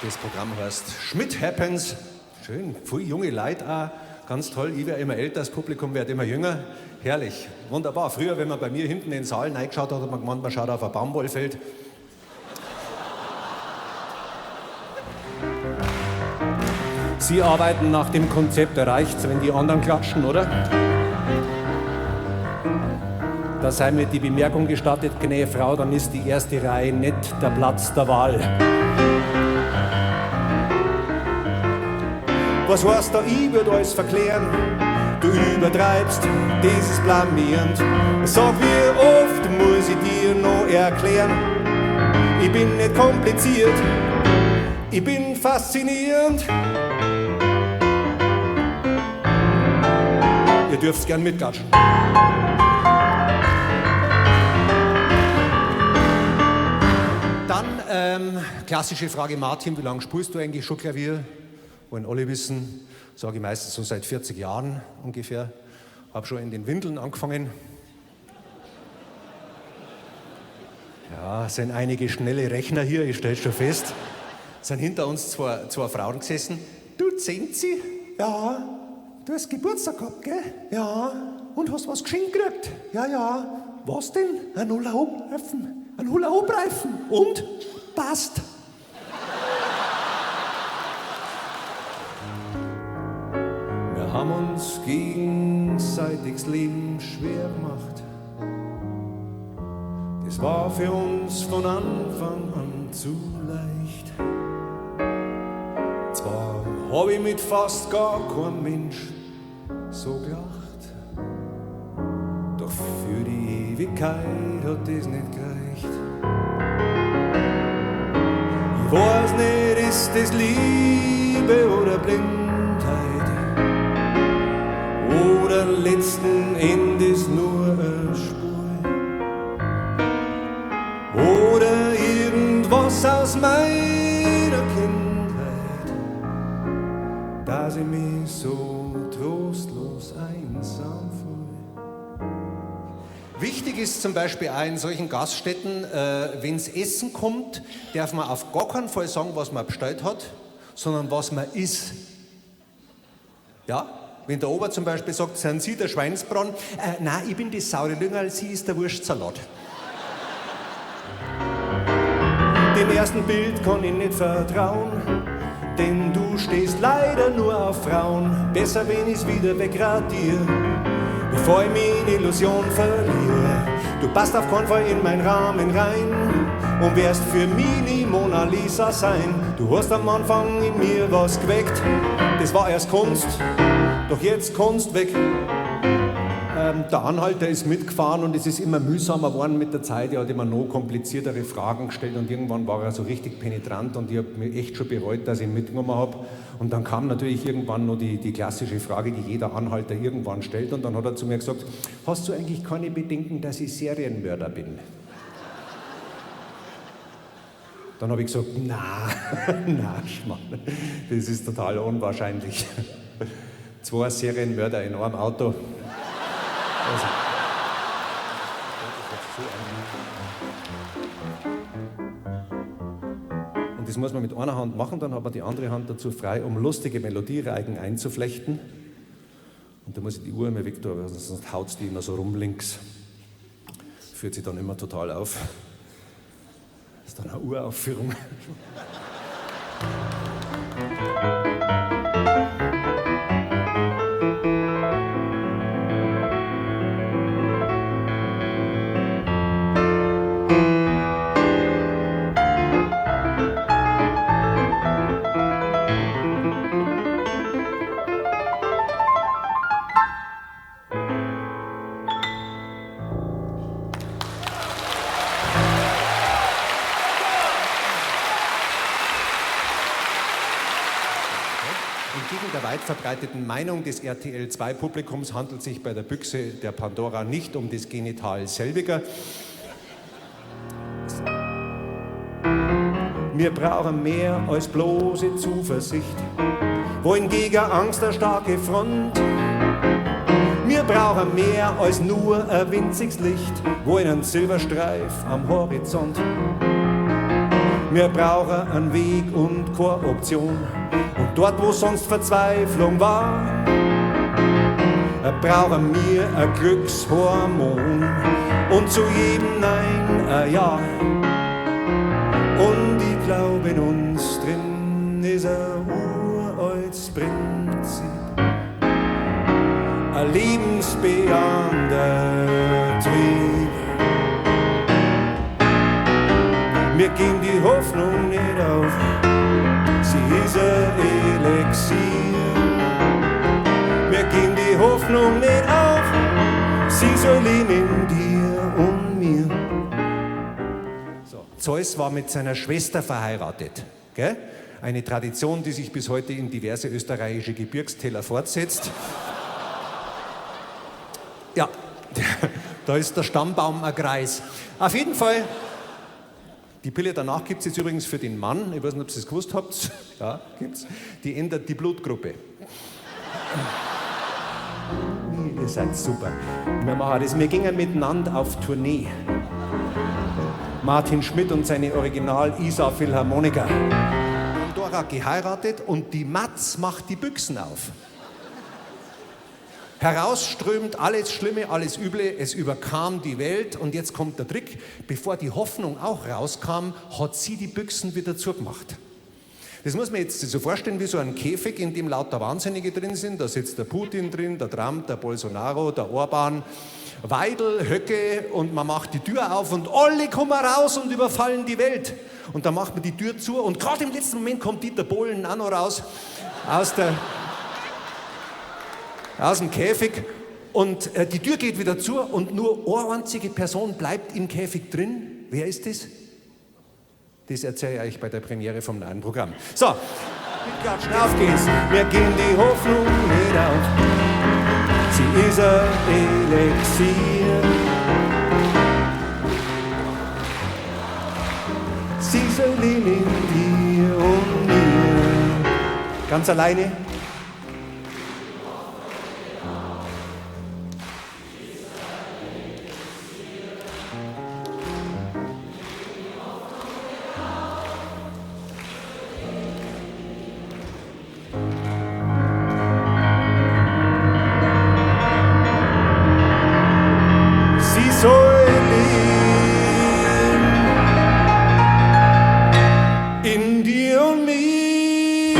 Das Programm heißt Schmidt Happens. Schön, viele junge Leute auch. Ganz toll. Ich werde immer älter, das Publikum wird immer jünger. Herrlich, wunderbar. Früher, wenn man bei mir hinten in den Saal reingeschaut hat, hat man gemeint, man schaut auf ein Baumwollfeld. Sie arbeiten nach dem Konzept, reicht's, wenn die anderen klatschen, oder? Da sei mir die Bemerkung gestattet, gnädige Frau, dann ist die erste Reihe nicht der Platz der Wahl. Was heißt da, ich würd alles verklären? Du übertreibst, das ist blamierend. Sag, wie oft muss ich dir noch erklären? Ich bin nicht kompliziert, ich bin faszinierend. Ihr dürft's gern mitgatschen. Dann, klassische Frage, Martin, wie lange spielst du eigentlich schon Klavier? Wollen alle wissen, sage ich meistens so seit 40 Jahren ungefähr. Habe schon in den Windeln angefangen. Ja, sind einige schnelle Rechner hier, ich stelle schon fest. Sind hinter uns zwei Frauen gesessen. Du, Zenzi? Ja. Du hast Geburtstag gehabt, gell? Ja. Und hast was geschenkt gekriegt? Ja, ja. Was denn? Ein Hula-Hoop-Reifen. Ein Hula-Hoop-Reifen. Und? Passt. Wir haben uns gegenseitig das Leben schwer gemacht. Das war für uns von Anfang an zu leicht. Zwar hab ich mit fast gar keinem Mensch so gelacht, doch für die Ewigkeit hat das nicht gereicht. Ich weiß nicht, ist das Liebe oder Blindheit oder letzten Endes nur eine Spur oder irgendwas aus meiner Kindheit, dass ich mich so trostlos einsam fühle. Wichtig ist zum Beispiel auch in solchen Gaststätten, wenn's Essen kommt, darf man auf gar keinen Fall sagen, was man bestellt hat, sondern was man isst. Ja? Wenn der Ober zum Beispiel sagt, sind Sie der Schweinsbraten? Nein, ich bin das saure Lüngerl, Sie ist der Wurstsalat. Dem ersten Bild kann ich nicht vertrauen, denn du stehst leider nur auf Frauen. Besser, wenn ich's wieder wegradiere, bevor ich mich in Illusion verliere. Du passt auf keinen Fall in meinen Rahmen rein und wirst für mich nie Mona Lisa sein. Du hast am Anfang in mir was geweckt, das war erst Kunst, doch jetzt Kunst weg. Der Anhalter ist mitgefahren und es ist immer mühsamer geworden mit der Zeit. Er hat immer noch kompliziertere Fragen gestellt und irgendwann war er so richtig penetrant und ich habe mich echt schon bereut, dass ich ihn mitgenommen habe. Und dann kam natürlich irgendwann noch die klassische Frage, die jeder Anhalter irgendwann stellt, und dann hat er zu mir gesagt, hast du eigentlich keine Bedenken, dass ich Serienmörder bin? Dann habe ich gesagt, na, Schmarrn, das ist total unwahrscheinlich. 2 Serienmörder in einem Auto. Also. Und das muss man mit einer Hand machen, dann hat man die andere Hand dazu frei, um lustige Melodiereigen einzuflechten. Und da muss ich die Uhr immer weg tun, sonst haut die immer so rum links. Führt sich dann immer total auf. Das ist dann eine Uraufführung. Entgegen der weit verbreiteten Meinung des RTL2-Publikums handelt sich bei der Büchse der Pandora nicht um das Genital selbiger. Wir brauchen mehr als bloße Zuversicht, wohingegen Angst eine starke Front. Wir brauchen mehr als nur ein winziges Licht, wo einen Silberstreif am Horizont. Wir brauchen einen Weg und keine Option. Und dort, wo sonst Verzweiflung war, brauchen wir ein Glückshormon. Und zu jedem Nein ein Ja. Und ich glaube, in uns drin ist ein uraltes Prinzip, ein lebensbejahender Trieb. Wir geben die Hoffnung nicht auf, sie ist ein Elixier. Wir geben die Hoffnung nicht auf, sie soll leben in dir und mir. So. Zeus war mit seiner Schwester verheiratet. Gell? Eine Tradition, die sich bis heute in diverse österreichische Gebirgstäler fortsetzt. Ja, da ist der Stammbaum ein Kreis. Auf jeden Fall, die Pille danach gibt es jetzt übrigens für den Mann, ich weiß nicht, ob ihr es gewusst habt, ja, gibt's. Die ändert die Blutgruppe. Ihr seid super. Wir machen das. Wir gingen miteinander auf Tournee. Martin Schmidt und seine Original-Isar-Philharmoniker. Und Dora geheiratet und die Matz macht die Büchsen auf. Herausströmt alles Schlimme, alles Üble, es überkam die Welt und jetzt kommt der Trick. Bevor die Hoffnung auch rauskam, hat sie die Büchsen wieder zugemacht. Das muss man jetzt so vorstellen wie so ein Käfig, in dem lauter Wahnsinnige drin sind. Da sitzt der Putin drin, der Trump, der Bolsonaro, der Orban, Weidel, Höcke und man macht die Tür auf und alle kommen raus und überfallen die Welt. Und dann macht man die Tür zu und gerade im letzten Moment kommt Dieter Bohlen auch noch raus aus dem Käfig und die Tür geht wieder zu und nur eine einzige Person bleibt im Käfig drin. Wer ist das? Das erzähle ich euch bei der Premiere vom neuen Programm. So, auf geht's. Wir gehen die Hoffnung nicht auf. Sie ist ein Elixier. Sie soll leben in dir und mir. Ganz alleine. In dir und mir.